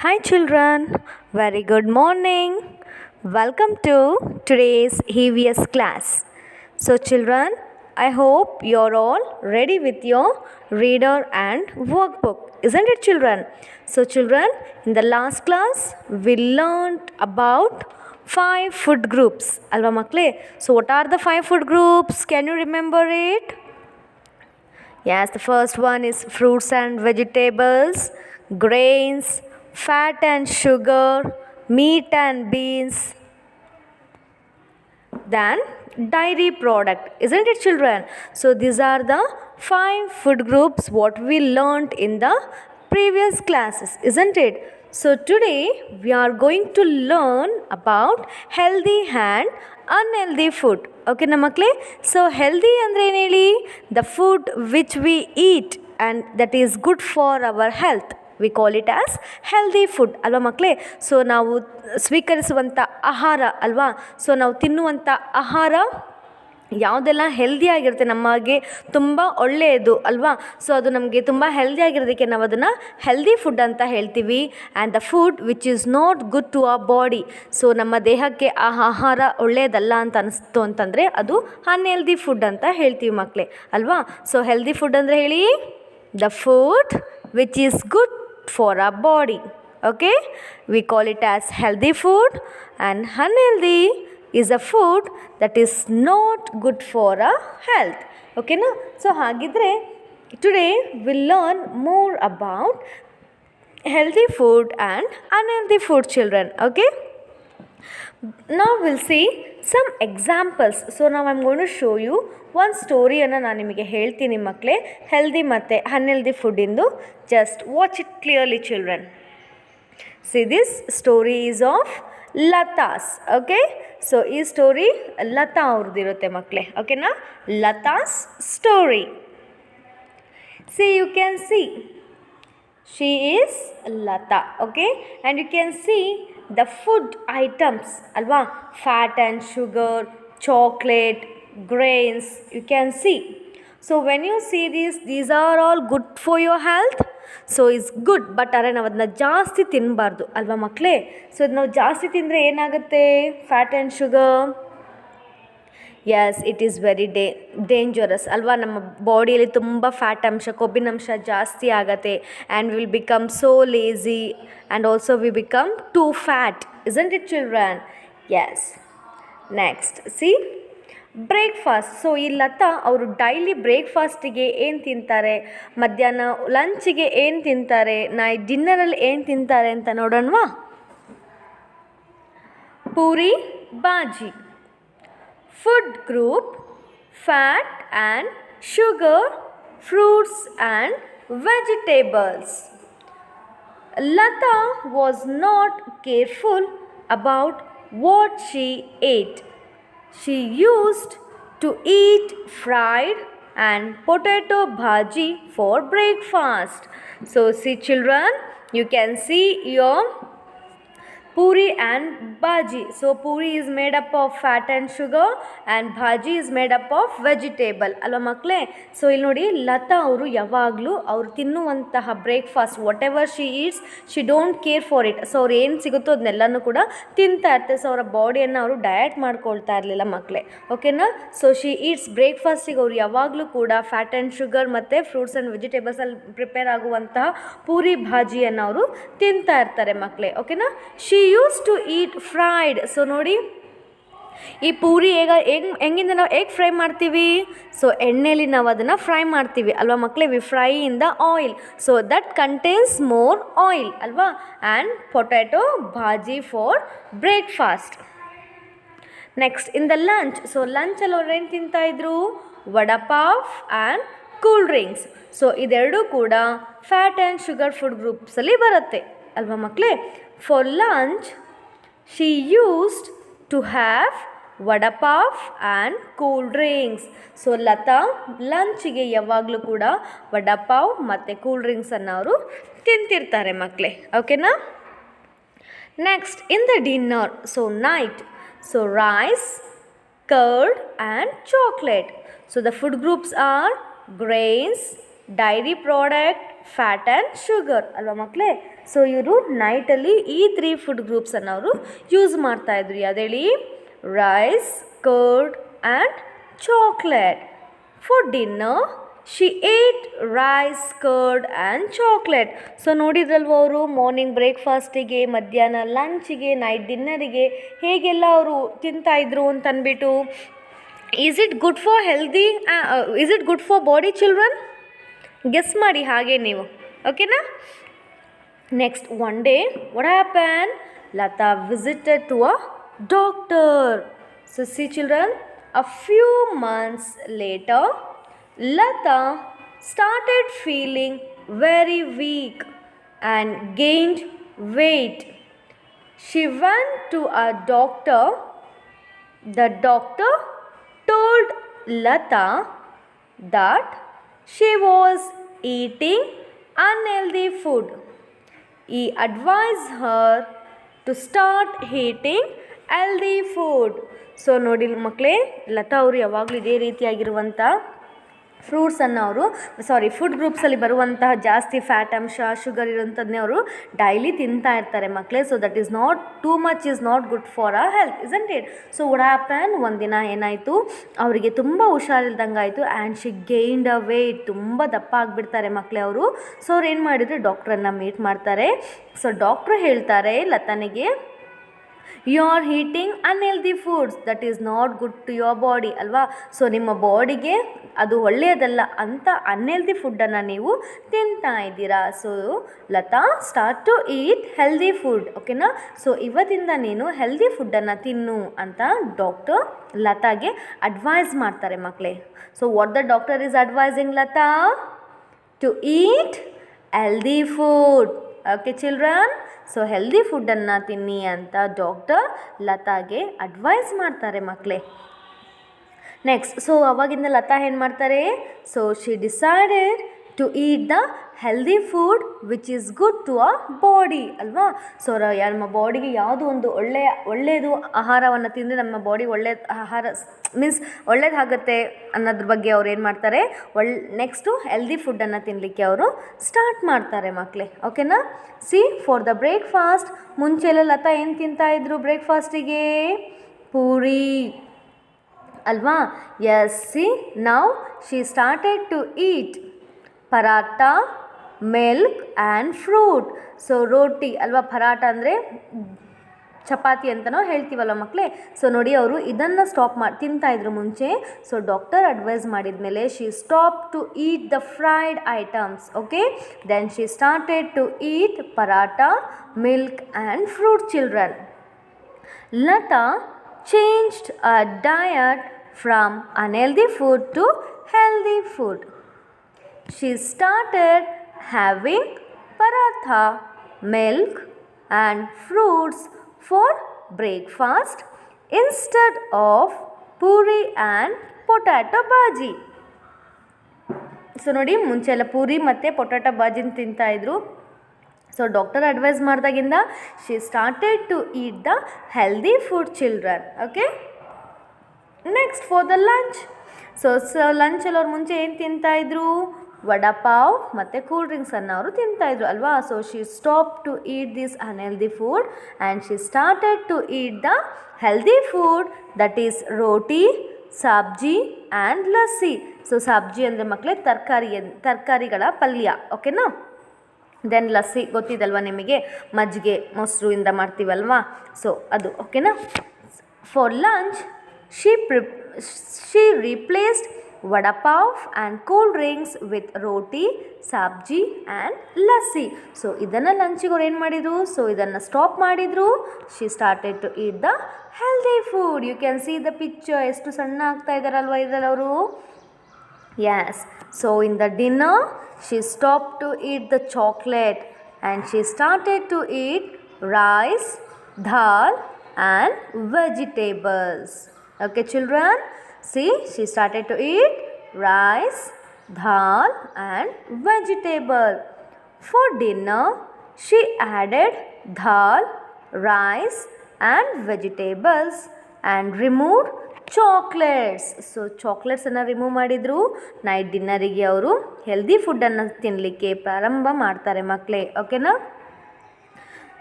Hi children, very good morning. Welcome to today's EVS class. So children, I hope you're all ready with your reader and workbook. Isn't it children? So children, in the last class we learned about 5 food groups. Alva makle? So what are the 5 food groups? Can you remember it? Yes, the first one is fruits and vegetables, grains, fat and sugar, meat and beans, then dairy product. Isn't it children? So these are the 5 food groups what we learnt in the previous classes, isn't it? So today we are going to learn about healthy and unhealthy food. Okay na makle? So healthy andre ಏನು ಹೇಳಿ? The food which we eat and that is good for our health. V call it as healthy food ಅಲ್ವಾ ಮಕ್ಕಳೇ. So ನಾವು ಸ್ವೀಕರಿಸುವಂಥ ಆಹಾರ ಅಲ್ವಾ, so ನಾವು ತಿನ್ನುವಂಥ ಆಹಾರ ಯಾವುದೆಲ್ಲ ಹೆಲ್ದಿಯಾಗಿರುತ್ತೆ, ನಮಗೆ ತುಂಬ ಒಳ್ಳೆಯದು ಅಲ್ವಾ. ಸೊ ಅದು ನಮಗೆ ತುಂಬ ಹೆಲ್ದಿಯಾಗಿರೋದಕ್ಕೆ ನಾವು ಅದನ್ನು ಹೆಲ್ದಿ ಫುಡ್ ಅಂತ ಹೇಳ್ತೀವಿ. And the food which is not good to our body, so ನಮ್ಮ ದೇಹಕ್ಕೆ ಆ ಆಹಾರ ಒಳ್ಳೆಯದಲ್ಲ ಅಂತ ಅನಿಸ್ತು ಅಂತಂದರೆ ಅದು ಅನ್ಹೆಲ್ದಿ ಫುಡ್ ಅಂತ ಹೇಳ್ತೀವಿ ಮಕ್ಕಳೇ ಅಲ್ವಾ. ಸೊ ಹೆಲ್ದಿ ಫುಡ್ ಅಂದರೆ ಹೇಳಿ, the food which is good for our body. Okay, we call it as healthy food, and unhealthy is a food that is not good for our health. Okay na? So hagidre today we'll learn more about healthy food and unhealthy food children. Okay, now we'll see some examples. So now I'm going to show you ಒಂದು ಸ್ಟೋರಿಯನ್ನು ನಾನು ನಿಮಗೆ ಹೇಳ್ತೀನಿ ಮಕ್ಕಳೇ, healthy ಮತ್ತು unhealthy ಫುಡ್ಡಿಂದು. Just watch it clearly children. See this story is of Lata's. Okay, so ಈ story Lata ಅವ್ರದ್ದಿರುತ್ತೆ ಮಕ್ಕಳೇ. ಓಕೆನಾ, Lata's story. See you can see she is Lata. Okay, and you can see the food items ಅಲ್ವಾ, fat and sugar, chocolate, grains, you can see. So when you see these are all good for your health. So it's good, but ಅರೆ ನಾವು ಅದನ್ನ ಜಾಸ್ತಿ ತಿನ್ನಬಾರ್ದು ಅಲ್ವಾ ಮಕ್ಕಳೇ. So ಅದು ನಾವು ಜಾಸ್ತಿ ತಿಂದರೆ ಏನಾಗುತ್ತೆ, fat and sugar, yes it is very dangerous ಅಲ್ವಾ. ನಮ್ಮ ಬಾಡಿಯಲ್ಲಿ ತುಂಬ ಫ್ಯಾಟ್ ಅಂಶ, ಕೊಬ್ಬಿನಂಶ ಜಾಸ್ತಿ ಆಗುತ್ತೆ. And will become so lazy and also we become too fat. Isn't it children? Yes. Next see breakfast. So ಈ ಲತಾ ಅವರು ಡೈಲಿ ಬ್ರೇಕ್ಫಾಸ್ಟಿಗೆ ಏನು ತಿಂತಾರೆ, ಮಧ್ಯಾಹ್ನ ಲಂಚಿಗೆ ಏನು ತಿಂತಾರೆ, ಡಿನ್ನರಲ್ಲಿ ಏನು ತಿಂತಾರೆ ಅಂತ ನೋಡೋಣವಾ. Puri bhaji. Food group fat and sugar, fruits and vegetables. Lata was not careful about what she ate. She used to eat fried and potato bhaji for breakfast. So see children, you can see your puri and bhaji. So puri is made up of fat and sugar and bhaji is made up of vegetable ಅಲ್ವಾ ಮಕ್ಕಳೇ. So ಇಲ್ಲಿ ನೋಡಿ, ಲತಾ ಅವರು ಯಾವಾಗಲೂ ಅವ್ರು ತಿನ್ನುವಂತಹ breakfast what ever she eats, she don't care for it. So ಅವ್ರು ಏನು ಸಿಗುತ್ತೋ ಅದನ್ನೆಲ್ಲನೂ ಕೂಡ ತಿಂತಾ ಇರ್ತಾರೆ. ಸೊ ಅವರ ಬಾಡಿಯನ್ನು ಅವರು ಡಯಟ್ ಮಾಡ್ಕೊಳ್ತಾ ಇರಲಿಲ್ಲ ಮಕ್ಕಳೇ. ಓಕೆನಾ. ಸೊ ಶಿ ಈಟ್ಸ್ ಬ್ರೇಕ್ಫಾಸ್ಟಿಗೆ ಅವ್ರು ಯಾವಾಗಲೂ ಕೂಡ ಫ್ಯಾಟ್ ಆ್ಯಂಡ್ ಶುಗರ್ ಮತ್ತು ಫ್ರೂಟ್ಸ್ ಆ್ಯಂಡ್ ವೆಜಿಟೇಬಲ್ಸಲ್ಲಿ ಪ್ರಿಪೇರ್ ಆಗುವಂತಹ ಪೂರಿ ಭಾಜಿಯನ್ನು ಅವರು ತಿಂತಾ ಇರ್ತಾರೆ ಮಕ್ಕಳೇ. ಓಕೆನಾ. She use to eat fried. So ನೋಡಿ, ಈ ಪೂರಿ ಹೆಂಗಿಂದ ನಾವು ಹೇಗೆ ಫ್ರೈ ಮಾಡ್ತೀವಿ, ಸೊ ಎಣ್ಣೆಯಲ್ಲಿ ನಾವು ಅದನ್ನು ಫ್ರೈ ಮಾಡ್ತೀವಿ ಅಲ್ವಾ ಮಕ್ಕಳೇ. We fry in the oil, so that contains more oil ಅಲ್ವಾ. And potato bhaji for breakfast. Next in the lunch. So ಲಂಚಲ್ಲಿ ಅವ್ರು ಏನು ತಿಂತಾಯಿದ್ರು, vada pav and cool drinks. So ಇದೆರಡೂ ಕೂಡ ಫ್ಯಾಟ್ ಆ್ಯಂಡ್ ಶುಗರ್ ಫುಡ್ ಗ್ರೂಪ್ಸಲ್ಲಿ ಬರುತ್ತೆ ಅಲ್ವಾ ಮಕ್ಕಳೇ. For lunch, she used to have vada pav and cool drinks. So Lata ಲಂಚಿಗೆ ಯಾವಾಗಲೂ ಕೂಡ ವಡಾ ಪಾವ್ ಮತ್ತು ಕೂಲ್ ಡ್ರಿಂಕ್ಸನ್ನು ಅವರು ತಿಂತಿರ್ತಾರೆ ಮಕ್ಕಳೇ. ಓಕೆನಾ. Next in the dinner, so night, so rice, curd and chocolate. So the food groups are grains, dairy product, fat and sugar ಅಲ್ವಾ ಮಕ್ಕಳೇ. ಸೊ ಇವರು ನೈಟಲ್ಲಿ ಈ 3 ಫುಡ್ ಗ್ರೂಪ್ಸನ್ನು ಅವರು ಯೂಸ್ ಮಾಡ್ತಾಯಿದ್ರು. ಯಾವುದೇಳಿ? Rice, curd and chocolate. For dinner she ate rice, curd and chocolate. So ನೋಡಿದ್ರಲ್ವ ಅವರು morning ಬ್ರೇಕ್ಫಾಸ್ಟಿಗೆ, ಮಧ್ಯಾಹ್ನ ಲಂಚಿಗೆ, ನೈಟ್ ಡಿನ್ನರಿಗೆ ಹೇಗೆಲ್ಲ ಅವರು ತಿಂತಾಯಿದ್ರು ಅಂತಂದ್ಬಿಟ್ಟು. Is it good for healthy? Is it good for body children? Guess ಮಾಡಿ ಹಾಗೆ ನೀವು, ಓಕೆನಾ? Next, one day what happen? Lata visited to a doctor. So see children, a few months later, Lata started feeling very weak and gained weight. She went to a doctor. The doctor told Lata that she was eating unhealthy food. He advised her to start eating healthy food. So ನೋಡಿ ಮಕ್ಕಳೇ, ಲತಾ ಅವರು ಯಾವಾಗಲೂ ಇದೇ ರೀತಿಯಾಗಿರುವಂಥ ಫ್ರೂಟ್ಸನ್ನು food ಗ್ರೂಪ್ಸಲ್ಲಿ ಬರುವಂತಹ ಜಾಸ್ತಿ fat ಅಂಶ, sugar ಇರೋಂಥದ್ದನ್ನೇ ಅವರು daily ತಿಂತಾ ಇರ್ತಾರೆ ಮಕ್ಕಳೇ. So that is not too much is not good for a health, isn't it? So what happen? ಒಂದಿನ ಏನಾಯಿತು, ಅವರಿಗೆ ತುಂಬ ಹುಷಾರಿಲ್ದಂಗೆ ಆಯಿತು. And she gained a weight. ತುಂಬ ದಪ್ಪ ಆಗಿಬಿಡ್ತಾರೆ ಮಕ್ಕಳೇ ಅವರು. ಸೊ ಅವ್ರು ಏನು ಮಾಡಿದ್ರು, ಡಾಕ್ಟ್ರನ್ನು ಮೀಟ್ ಮಾಡ್ತಾರೆ. ಸೊ ಡಾಕ್ಟ್ರು ಹೇಳ್ತಾರೆ ಲತಾನಿಗೆ, you are eating unhealthy foods, that is not good to your body ಅಲ್ವಾ. ಸೊ ನಿಮ್ಮ ಬಾಡಿಗೆ ಅದು ಒಳ್ಳೆಯದಲ್ಲ ಅಂತ ಅನ್ಹೆಲ್ದಿ ಫುಡ್ಡನ್ನು ನೀವು ತಿಂತಾ ಇದ್ದೀರಾ. So Latha, start to eat healthy food, ಓಕೆನಾ? ಸೊ ಇವತ್ತಿಂದ ನೀನು ಹೆಲ್ದಿ ಫುಡ್ಡನ್ನು ತಿನ್ನು ಅಂತ ಡಾಕ್ಟರ್ ಲತಾಗೆ ಅಡ್ವೈಸ್ ಮಾಡ್ತಾರೆ ಮಕ್ಕಳೇ. So what the doctor is advising Latha? To eat healthy food. Okay children? So healthy ಫುಡ್ಡನ್ನು ತಿನ್ನಿ ಅಂತ ಡಾಕ್ಟರ್ ಲತಾಗೆ ಅಡ್ವೈಸ್ ಮಾಡ್ತಾರೆ ಮಕ್ಕಳೇ. ನೆಕ್ಸ್ಟ್, ಸೊ ಅವಾಗಿಂದ ಲತಾ ಏನು ಮಾಡ್ತಾರೆ? So she decided to eat the healthy food which is good to a body ಅಲ್ವಾ. So ನಮ್ಮ ಬಾಡಿಗೆ ಯಾವುದು ಒಂದು ಒಳ್ಳೆಯದು ಆಹಾರವನ್ನು ತಿಂದರೆ ನಮ್ಮ ಬಾಡಿ ಒಳ್ಳೆಯ ಆಹಾರ ಮೀನ್ಸ್ ಒಳ್ಳೇದಾಗುತ್ತೆ ಅನ್ನೋದ್ರ ಬಗ್ಗೆ ಅವ್ರು ಏನು ಮಾಡ್ತಾರೆ, ನೆಕ್ಸ್ಟು ಹೆಲ್ದಿ ಫುಡ್ಡನ್ನು ತಿನ್ನಲಿಕ್ಕೆ ಅವರು ಸ್ಟಾರ್ಟ್ ಮಾಡ್ತಾರೆ ಮಕ್ಕಳೇ, ಓಕೆನಾ? ಸಿ, ಫಾರ್ ದ ಬ್ರೇಕ್ಫಾಸ್ಟ್, ಮುಂಚೆಲ್ಲ ಲತಾ ಏನು ತಿಂತಾಯಿದ್ರು ಬ್ರೇಕ್ಫಾಸ್ಟಿಗೆ? ಪೂರಿ ಅಲ್ವಾ. Yes, see now she started to eat paratha, milk and fruit. So ರೋಟಿ ಅಲ್ವಾ, ಪರಾಟ ಅಂದರೆ ಚಪಾತಿ ಅಂತಲೋ ಹೇಳ್ತೀವಲ್ಲ ಮಕ್ಕಳೇ. ಸೊ ನೋಡಿ, ಅವರು ಇದನ್ನು ಸ್ಟಾಪ್ ತಿಂತಾಯಿದ್ರು ಮುಂಚೆ. ಸೊ ಡಾಕ್ಟರ್ ಅಡ್ವೈಸ್ ಮಾಡಿದ ಮೇಲೆ she stop to eat the fried items, okay. Then she started to eat paratha, milk and fruit. Children, Latha changed a diet from unhealthy food to healthy food. She started having paratha, milk and fruits for breakfast instead of puri and potato bhaji. So ನೋಡಿ, ಮುಂಚೆ ಎಲ್ಲ ಪೂರಿ ಮತ್ತು potato ಬಾಜಿನ ತಿಂತಾಯಿದ್ರು. So doctor advise ಮಾಡಿದಾಗಿಂದ she started to eat the healthy food. Children, okay. Next, for the lunch. So ಲಂಚಲ್ಲಿ ಅವ್ರು ಮುಂಚೆ ಏನು ತಿಂತಾಯಿದ್ರು? ವಡಾಪಾವ್ ಮತ್ತು ಕೂಲ್ ಡ್ರಿಂಕ್ಸನ್ನು ಅವರು ತಿಂತಾಯಿದ್ರು ಅಲ್ವಾ. So she stop to eat this unhealthy food and she started to eat the healthy food, that is roti, sabzi and lassi. So sabzi ಅಂದರೆ ಮಕ್ಕಳೇ ತರಕಾರಿಗಳ ಪಲ್ಯ, ಓಕೆನಾ. ದೆನ್ ಲಸ್ಸಿ ಗೊತ್ತಿದಲ್ವ ನಿಮಗೆ, ಮಜ್ಜಿಗೆ ಮೊಸರು ಮಾಡ್ತೀವಲ್ವಾ, ಸೊ ಅದು, ಓಕೆನಾ. For lunch she replaced vada pav and cool drinks with roti, sabzi and lassi. So ಇದನ್ನು ಲಂಚಿಗೆ ಅವ್ರು ಏನು ಮಾಡಿದರು? ಸೊ ಇದನ್ನು ಸ್ಟಾಪ್ ಮಾಡಿದರು. She started to eat the healthy food. You can see the picture, ಎಷ್ಟು ಸಣ್ಣ ಆಗ್ತಾ ಇದ್ದಾರಲ್ವ ಇದರಲ್ಲಿ ಅವರು. Yes, so in the dinner, she stopped to eat the chocolate and she started to eat rice, dal and vegetables. Okay children, see, she started to eat rice, dal and vegetable. For dinner, she added dal, rice and vegetables and removed chocolates. So ಚಾಕ್ಲೇಟ್ಸನ್ನು remove ಮಾಡಿದರು. Night ಡಿನ್ನರಿಗೆ ಅವರು healthy ಫುಡ್ಡನ್ನು ತಿನ್ನಲಿಕ್ಕೆ ಪ್ರಾರಂಭ ಮಾಡ್ತಾರೆ ಮಕ್ಕಳೇ, ಓಕೆನಾ.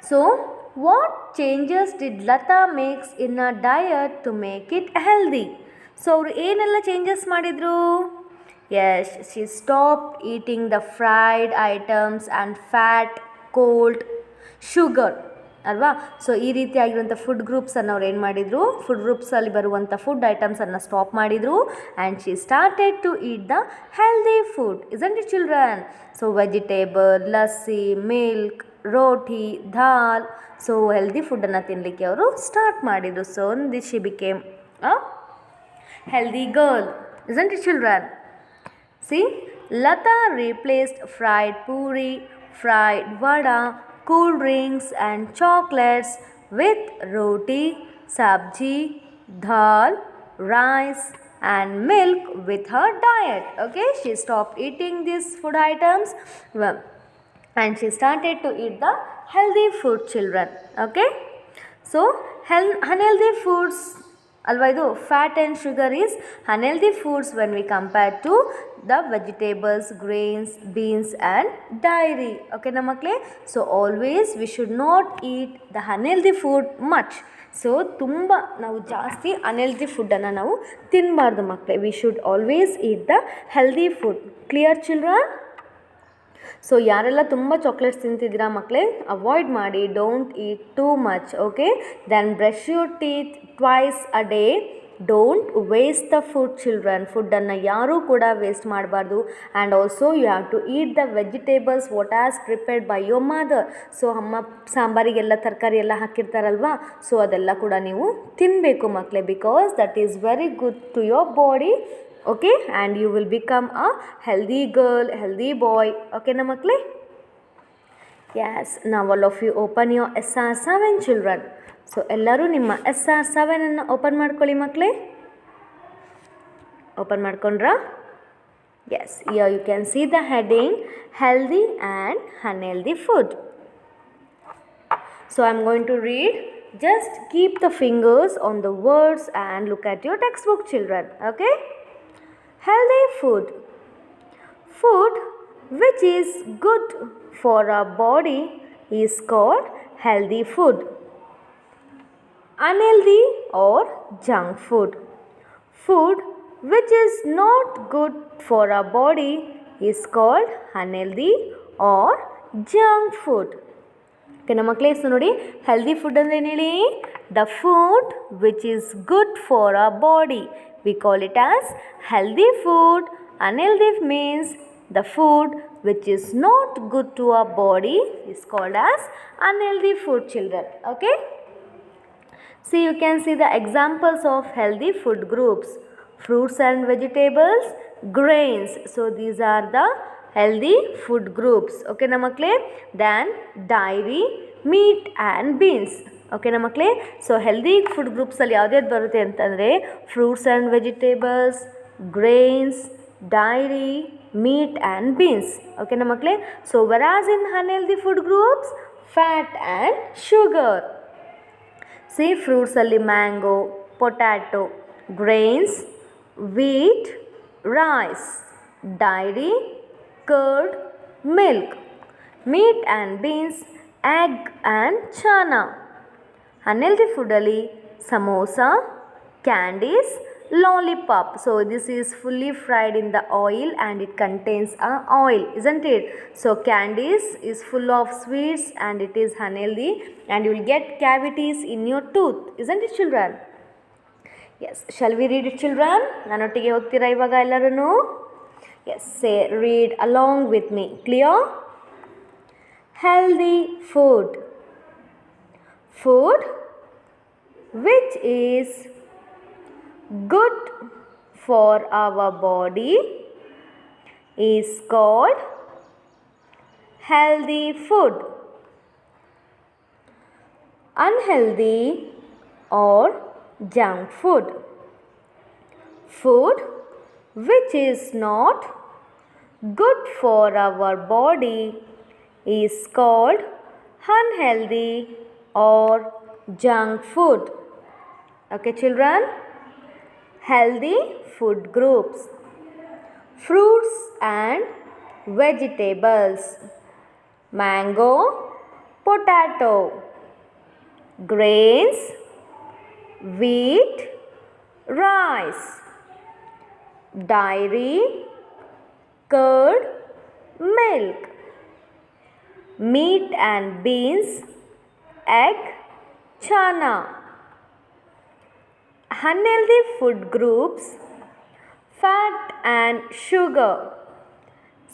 So, what changes did Lata makes in her diet to make it healthy? So ಅವರು ಏನೆಲ್ಲ ಚೇಂಜಸ್ ಮಾಡಿದರು? Yes, she stopped eating the fried items and fat, cold, sugar ಅಲ್ವಾ. ಸೊ ಈ ರೀತಿಯಾಗಿರುವಂಥ ಫುಡ್ ಗ್ರೂಪ್ಸನ್ನು ಅವ್ರು ಏನು ಮಾಡಿದರು, ಫುಡ್ ಗ್ರೂಪ್ಸಲ್ಲಿ ಬರುವಂಥ ಫುಡ್ ಐಟಮ್ಸನ್ನು ಸ್ಟಾಪ್ ಮಾಡಿದರು. And she started to eat the healthy food, isn't it children? So vegetable, lassi, milk, roti, dal, so healthy ಫುಡ್ಡನ್ನು ತಿನ್ನಲಿಕ್ಕೆ ಅವರು ಸ್ಟಾರ್ಟ್ ಮಾಡಿದರು. So this she became a healthy girl, isn't it children? See, Lata replaced fried puri, fried vada, cool drinks and chocolates with roti, sabji, dal, rice and milk with her diet. Okay, she stopped eating these food items and she started to eat the healthy food, children. Okay, so unhealthy foods ಅಲ್ವಾ, ಇದು fat and sugar is unhealthy foods when we compare to the vegetables, grains, beans and dairy. ಓಕೆನಾ ಮಕ್ಕಳೇ? So always we should not eat the unhealthy food much. So ತುಂಬ ನಾವು ಜಾಸ್ತಿ unhealthy ಫುಡ್ಡನ್ನು ನಾವು ತಿನ್ನಬಾರ್ದು ಮಕ್ಕಳೇ. We should always eat the healthy food. Clear children? So ಯಾರೆಲ್ಲ ತುಂಬ ಚಾಕ್ಲೇಟ್ಸ್ ತಿಂತಿದ್ದೀರಾ ಮಕ್ಕಳೇ, ಅವಾಯ್ಡ್ ಮಾಡಿ. Don't eat too much. Okay, then brush your teeth twice a day. Don't waste the food children. ಫುಡ್ಡನ್ನು ಯಾರೂ ಕೂಡ ವೇಸ್ಟ್ ಮಾಡಬಾರ್ದು. And also you have to eat the vegetables what as prepared by your mother. So ಅಮ್ಮ ಸಾಂಬಾರಿಗೆಲ್ಲ ತರಕಾರಿ ಎಲ್ಲ ಹಾಕಿರ್ತಾರಲ್ವಾ, so ಅದೆಲ್ಲ ಕೂಡ ನೀವು ತಿನ್ನಬೇಕು ಮಕ್ಕಳೇ, because that is very good to your body. Okay, and you will become a healthy girl, healthy boy. Okay na makle? Yes, now all of you open your SR7 children. So ellaru nimma SR7 anna open ಮಾಡ್ಕೊಳ್ಳಿ ಮಕ್ಕಳೇ. Open ಮಾಡ್ಕೊಂಡ್ರಾ? Yes, here you can see the heading healthy and unhealthy food. So I am going to read. Just keep the fingers on the words and look at your textbook, children. Okay? Healthy food. Food which is good for our body is called healthy food. Unhealthy or junk food. Food which is not good for our body is called unhealthy or junk food. Okay ನಮ್ಮ ಮಕ್ಕಳೇ, so ನೋಡಿ, healthy food ಅಂದರೆ ಏನು ಹೇಳಿ? The food which is good for our body, we call it as healthy food. Unhealthy means the food which is not good to our body is called as unhealthy food, children. Okay, see you can see the examples of healthy food groups: fruits and vegetables, grains. So these are the healthy food groups. Okay na makle? Then dairy, meat and beans. Okay na makle? So healthy food groups ಅಲ್ಲಿ ಯಾವ್ದು ಬರುತ್ತೆ ಅಂತಂದರೆ fruits and vegetables, grains, dairy, meat and beans. Okay na makle? So whereas in unhealthy food groups, fat and sugar. See, fruits ಅಲ್ಲಿ mango, potato, grains, wheat, rice, dairy, curd, milk, meat and beans, egg and chana. Unhealthy food ಅಲ್ಲಿ samosa, candies, lollipop. So this is fully fried in the oil and it contains oil, isn't it? So candies is full of sweets and it is unhealthy and you will get cavities in your tooth, isn't it children? Yes, shall we read it children? Nanottige ಓದ್ತೀರಾ ಇವಾಗ ಎಲ್ಲರೂ? Yes, say read along with me. Clear? Healthy food. Food which is good for our body is called healthy food. Unhealthy or junk food. Food which is not good for our body is called unhealthy or junk food. Okay children? Healthy food groups: fruits and vegetables, mango, potato, grains, wheat, rice, dairy, curd, milk, meat and beans, egg, chana. Unhealthy food groups, fat and sugar,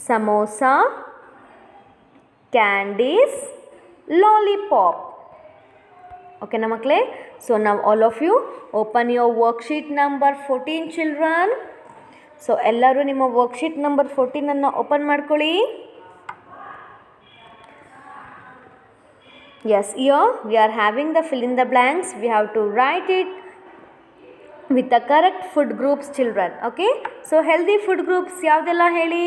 samosa, candies, lollipop. Okay na makle? So now all of you open your worksheet number 14 children. So ellaru nimma worksheet number 14 anna open ಮಾಡ್ಕೊಳ್ಳಿ. Yes, here we are having the fill in the blanks. We have to write it with the correct food groups children. Okay, so healthy food groups ಯಾವ್ದೆಲ್ಲ ಹೇಳಿ?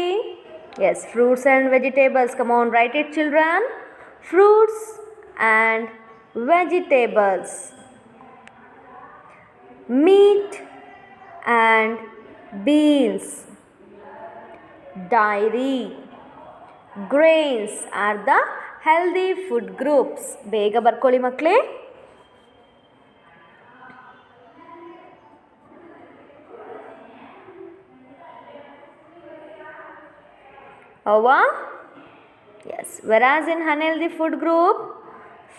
Yes, fruits and vegetables. Come on, write it children. Fruits and vegetables, meat and beans, dairy, grains are the healthy food groups. ಬೇಗ ಬರ್ಕೊಳ್ಳಿ ಮಕ್ಕಳೇ. Over? Yes. Whereas in unhealthy food group,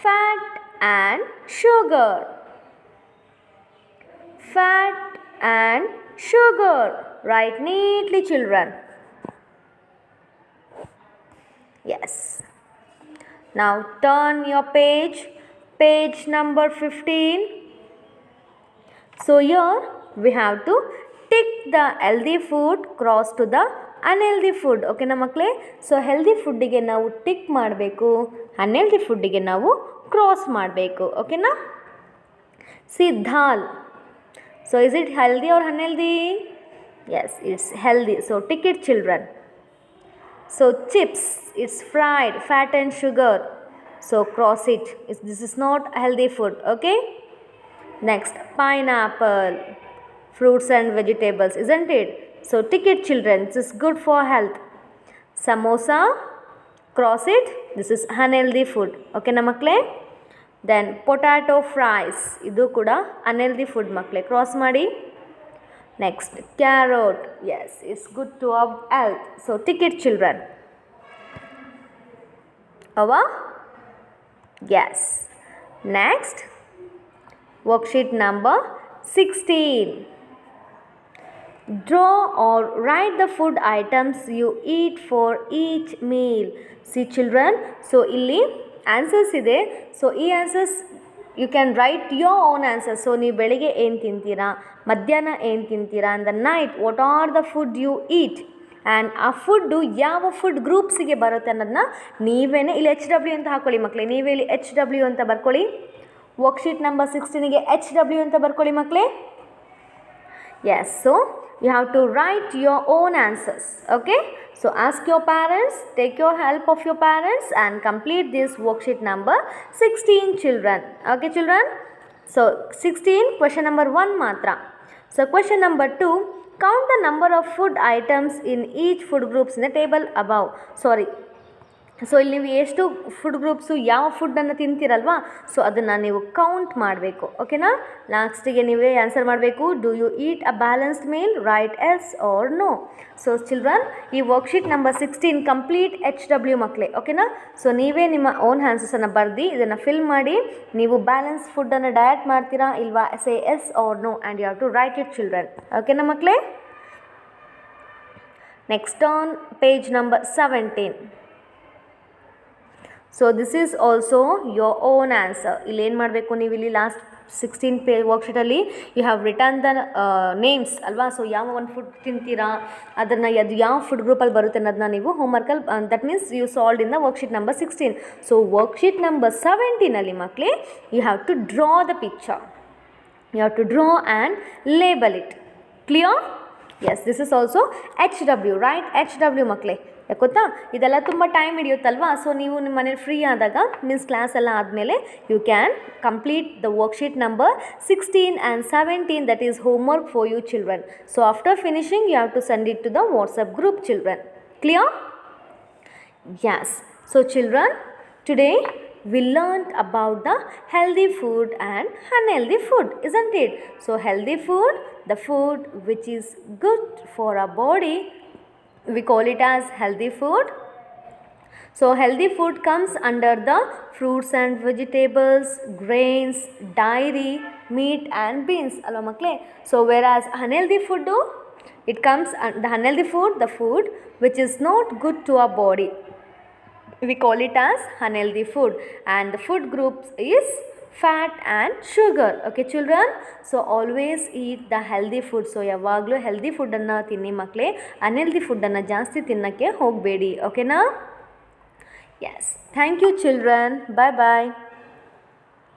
fat and sugar. Fat and sugar. Write neatly children. Yes. Now turn your page. Page number 15. So here we have to tick the healthy food, cross to the unhealthy food. ಓಕೆನಾ ಮಕ್ಕಳೇ? So healthy ಫುಡ್ಡಿಗೆ ನಾವು tick ಮಾಡಬೇಕು, unhealthy ಫುಡ್ಡಿಗೆ ನಾವು cross ಮಾಡಬೇಕು. ಓಕೆನಾ? See dal. So is it healthy or unhealthy? Yes, it's healthy. So tick it children. So chips, it's fried, fat and sugar. So cross it. This is not healthy food. Okay? Next pineapple, fruits and vegetables, isn't it? So tick it children, this is good for health. Samosa, cross it, this is unhealthy food. Okay na makle? Then potato fries, idu kuda unhealthy food makle, cross ಮಾಡಿ. Next carrot, yes, it's good to our health. So tick it children. Ava? Yes. Next worksheet number 16. Draw or write the food items you eat for each meal. See children, so ಇಲ್ಲಿ answers ಇದೆ. So ಈ answers you can write your own answers. So ನೀವು ಬೆಳಿಗ್ಗೆ ಏನು ತಿಂತೀರಾ, ಮಧ್ಯಾಹ್ನ ಏನು ತಿಂತೀರಾ, and the night what are the food you eat, and ಆ ಫುಡ್ಡು ಯಾವ ಫುಡ್ ಗ್ರೂಪ್ಸಿಗೆ ಬರುತ್ತೆ ಅನ್ನೋದನ್ನ ನೀವೇ ಇಲ್ಲಿ HW ಅಂತ ಹಾಕ್ಕೊಳ್ಳಿ ಮಕ್ಕಳೇ. ನೀವೇ ಇಲ್ಲಿ HW ಅಂತ ಬರ್ಕೊಳ್ಳಿ. ವರ್ಕ್ಶೀಟ್ ನಂಬರ್ 16ಗೆ HW ಅಂತ ಬರ್ಕೊಳ್ಳಿ ಮಕ್ಕಳೇ. Yes, so you have to write your own answers. Okay, so ask your parents, take your help of your parents and complete this worksheet number 16 children. Okay children, so 16 question number 1 matra. So question number 2, count the number of food items in each food groups in the table above. Sorry, so ಇಲ್ಲಿ ನೀವು ಎಷ್ಟು food groups ಯಾವ ಫುಡ್ಡನ್ನು ತಿಂತೀರಲ್ವಾ, so ಅದನ್ನು ನೀವು count ಮಾಡಬೇಕು. ಓಕೆನಾ? ಲಾಸ್ಟಿಗೆ ನೀವೇ ಆನ್ಸರ್ ಮಾಡಬೇಕು. Do you eat a balanced meal? Right yes or no. So children, ಈ ವರ್ಕ್ಶೀಟ್ ನಂಬರ್ 16 ಕಂಪ್ಲೀಟ್ HW ಮಕ್ಕಳೇ. ಓಕೆನಾ? ಸೊ ನೀವೇ ನಿಮ್ಮ ಓನ್ ಆನ್ಸರ್ಸನ್ನು ಬರೆದು ಇದನ್ನು ಫಿಲ್ ಮಾಡಿ. ನೀವು ಬ್ಯಾಲೆನ್ಸ್ ಫುಡ್ಡನ್ನು ಡಯಟ್ ಮಾಡ್ತೀರಾ ಇಲ್ವಾ? Say yes or no and you have to write it children. ಓಕೆನಾ ಮಕ್ಕಳೇ? Next on page number 17. So this is also your own answer. ಇಲ್ಲಿ ಏನು ಮಾಡಬೇಕು, ನೀವು ಇಲ್ಲಿ ಲಾಸ್ಟ್ 16 ವರ್ಕ್ಶೀಟಲ್ಲಿ you have written the names ಅಲ್ವಾ. ಸೊ ಯಾವ ಒಂದು ಫುಡ್ ತಿಂತೀರಾ, ಅದನ್ನು ಅದು ಯಾವ ಫುಡ್ ಗ್ರೂಪಲ್ಲಿ ಬರುತ್ತೆ ಅನ್ನೋದನ್ನ ನೀವು ಹೋಮ್ವರ್ಕಲ್ಲಿ, that means you solved in the worksheet number 16. So worksheet number 17ಅಲ್ಲಿ ಮಕ್ಕಳೇ you have to draw the picture. You have to draw and label it. Clear? Yes, this is also HW. Write HW ಮಕ್ಕಳೇ. ಯಾಕೊತ್ತಾ, ಇದೆಲ್ಲ ತುಂಬ time ಹಿಡಿಯುತ್ತಲ್ವಾ. So ನೀವು ನಿಮ್ಮ ಮನೇಲಿ free ಆದಾಗ, means class ಎಲ್ಲ ಆದಮೇಲೆ you can complete the worksheet number 16 and 17. That is homework for you children. So after finishing you have to send it to the WhatsApp group children. Clear? Yes. So children, today we learned about the healthy food and unhealthy food, isn't it? So healthy food, the food which is good for our body, we call it as healthy food. So healthy food comes under the fruits and vegetables, grains, dairy, meat and beans alva makle. So whereas unhealthy food, it comes the unhealthy food, the food which is not good to our body, we call it as unhealthy food, and the food groups is fat and sugar. Okay children, so always eat the healthy food. So ಯಾವಾಗಲೂ healthy ಫುಡ್ಡನ್ನು ತಿನ್ನಿ ಮಕ್ಕಳೇ, unhealthy ಫುಡ್ಡನ್ನು ಜಾಸ್ತಿ ತಿನ್ನೋಕ್ಕೆ ಹೋಗಬೇಡಿ. ಓಕೆನಾ? Yes. Thank you children. Bye bye.